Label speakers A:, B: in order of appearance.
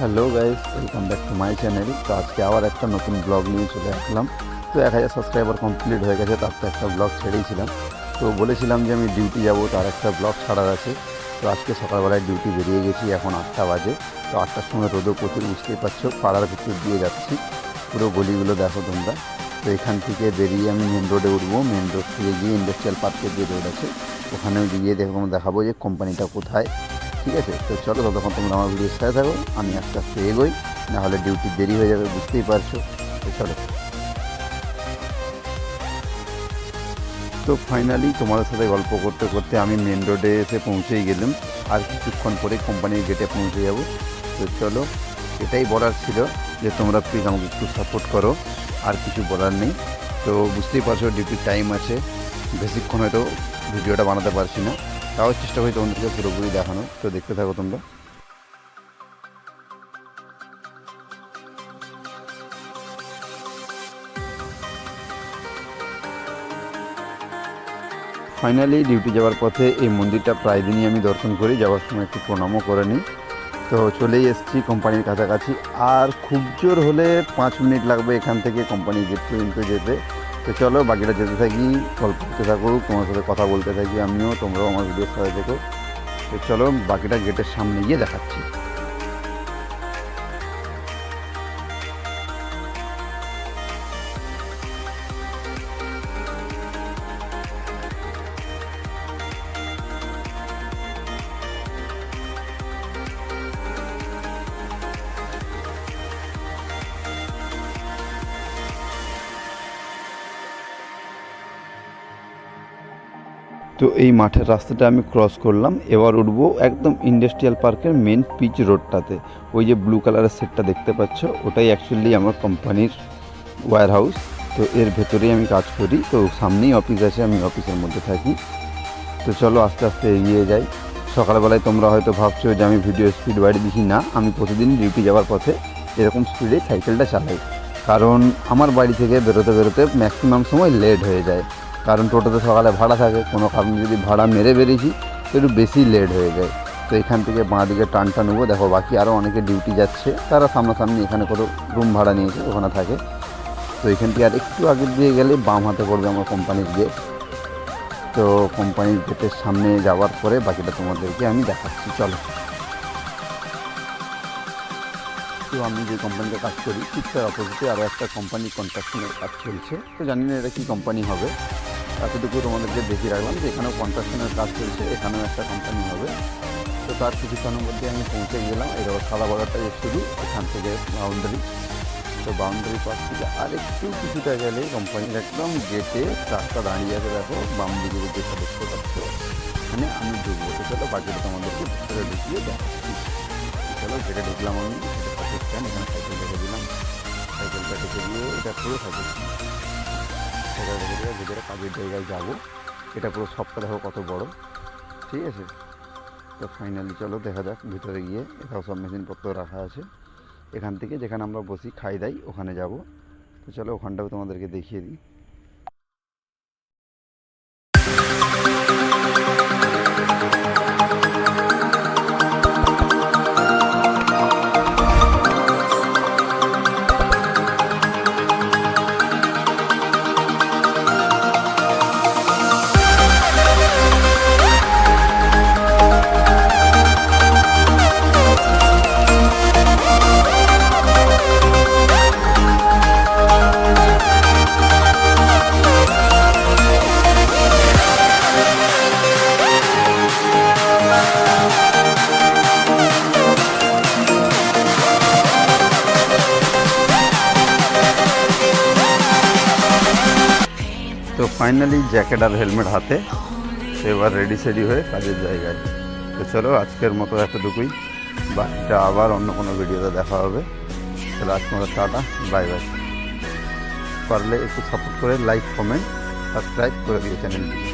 A: Hello guys, welcome back to my channel. তো আজকে আবার একটা নতুন ব্লগ নিয়ে চলে আসলাম। তো 1000 সাবস্ক্রাইবার কমপ্লিট হয়ে গেছে, তার তো একটা ব্লগ ছেড়েইছিলাম। তো বলেছিলাম যে আমি ডিউটি যাব, তার একটা ব্লগ ছাড়ার আছে। তো আজকে সকালবেলায় ডিউটি বেরিয়ে গেছি, এখন 8টা বাজে। তো 8টার সময় রোদও প্রচুর, বুঝতেই পারছো, পাড়ার ভিতর দিয়ে যাচ্ছি। পুরো গলিগুলো দেখো তোমরা। তো এখান থেকে বেরিয়ে আমি মেন রোডে উঠবো। মেন রোড থেকে গিয়ে ইন্ডাস্ট্রিয়াল পার্কের যে রোড আছে ওখানেও গিয়ে দেখাবো যে কোম্পানিটা কোথায়। ঠিক আছে, তো চলো ততক্ষণ তোমরা আমার ভিডিও সাথে থাকো, আমি আস্তে আস্তে এগোই, নাহলে ডিউটি দেরি হয়ে যাবে, বুঝতেই পারছো। তো চলো। তো ফাইনালি তোমাদের সাথে গল্প করতে করতে আমি মেন রোডে এসে পৌঁছেই গেলাম। আর কিছুক্ষণ পরে কোম্পানির গেটে পৌঁছে যাব। তো চলো, এটাই বলার ছিল যে তোমরা প্লিজ আমাকে একটু সাপোর্ট করো, আর কিছু বলার নেই। তো বুঝতেই পারছো ডিউটির টাইম আছে, বেশিক্ষণ হয়তো ভিডিওটা বানাতে পারছি না, তাও চেষ্টা করি তোমাদেরকে পুরোপুরি দেখানো। তো দেখতে থাকো তোমরা। ফাইনালি ডিউটি যাওয়ার পথে এই মন্দিরটা প্রায় দিনই আমি দর্শন করি, যাওয়ার সময় একটু প্রণামও করে নিই। তো চলেই এসেছি কোম্পানির কাছাকাছি, আর খুব জোর হলে 5 মিনিট লাগবে এখান থেকে কোম্পানির গেট পর্যন্ত যেতে। তো চলো বাকিটা যেতে থাকি, গল্প করতে থাকো, তোমার সাথে কথা বলতে থাকি আমিও, তোমরাও আমার ভিডিওর সাথে দেখো। তো চলো বাকিটা গেটের সামনে গিয়ে দেখাচ্ছি। তো এই মাঠের রাস্তাটা আমি ক্রস করলাম, এবার উঠবো একদম ইন্ডাস্ট্রিয়াল পার্কের মেন পিচ রোডটাতে। ওই যে ব্লু কালারের সেটটা দেখতে পাচ্ছ, ওটাই অ্যাকচুয়ালি আমার কোম্পানির ওয়্যার হাউস। তো এর ভেতরেই আমি কাজ করি, তো সামনেই অফিস আছে, আমি অফিসের মধ্যে থাকি। তো চলো আস্তে আস্তে এগিয়ে যাই। সকালবেলায় তোমরা হয়তো ভাবছো যে আমি ভিডিও স্পিড বাড়িয়ে দিচ্ছি, না, আমি প্রতিদিন ডিউটি যাওয়ার পথে এরকম স্পিডে সাইকেলটা চালাই। কারণ আমার বাড়ি থেকে বেরোতে বেরোতে ম্যাক্সিমাম সময় লেট হয়ে যায়, কারণ টোটোতে সকালে ভাড়া থাকে, কোনো কারণে যদি ভাড়া মেরে বেরিয়েছি তো একটু বেশি লেট হয়ে যায়। তো এখান থেকে বাঁ দিকে টানটা নেবো, দেখো বাকি আরও অনেকে ডিউটি যাচ্ছে, তারা সামনাসামনি এখানে কোনো রুম ভাড়া নিয়েছে, ওখানে থাকে। তো এখান থেকে আর একটু আগে দিয়ে গেলে বাম হাতে পড়বে আমার কোম্পানির গেট। তো কোম্পানির গেটের সামনে যাওয়ার পরে বাকিটা তোমাদেরকে আমি দেখাচ্ছি, চলো। তো আমি যে কোম্পানিতে কাজ করি ঠিক তার অপোজিটে আরও একটা কোম্পানি কনস্ট্রাকশনের কাজ চলছে। তো জানি না এটা কী কোম্পানি হবে, এতটুকু তোমাদেরকে দেখিয়ে রাখলাম যে এখানেও কনস্ট্রাকশনের কাজ চলছে, এখানেও একটা কোম্পানি হবে। তো তার কিছুক্ষণের মধ্যে আমি পৌঁছে গেলাম। এই সাদা বর্ডারটা শুরু, এখান থেকে বাউন্ডারি। তো বাউন্ডারি পাশ থেকে আরেকটু কিছুটা গেলে কোম্পানির একদম গেটে ট্রাকটা দাঁড়িয়ে আছে, দেখো বাম দিকে যেটা দেখতে পাচ্ছ, এখানে আমি ঢুকবো। তো চলো বাকিটা তোমাদেরকে ভিতরে ঢুকিয়ে দেখাচ্ছি। চলো গেটে ঢুকলাম আমি, এটা সাইকেল স্ট্যান্ড, এখানে সাইকেল রেখে দিলাম। সাইকেলটা ঢুকে দিয়ে এটা পুরো সাইকেল রেখে দিয়ে ভিতরে কাজের জায়গায় যাবো। এটা পুরো সবটা দেখো কত বড়, ঠিক আছে। তো ফাইনালি চলো দেখা যাক ভিতরে গিয়ে, এটাও সব মেশিনপত্র রাখা আছে। এখান থেকে যেখানে আমরা বসি খাই দাই ওখানে যাব। তো চলো ওখানটাও তোমাদেরকে দেখিয়ে দিই। তো ফাইনালি জ্যাকেট আর হেলমেট হাতে, এবার রেডি সেডি হয়ে কাজের জায়গায়। তো চলো আজকের মতো এতটুকুই, বাকিটা আবার অন্য কোনো ভিডিওতে দেখা হবে। তাহলে আজকে মতো টাটা, বাই বাই। পারলে একটু সাপোর্ট করে লাইক, কমেন্ট, সাবস্ক্রাইব করে দিও চ্যানেলটিকে।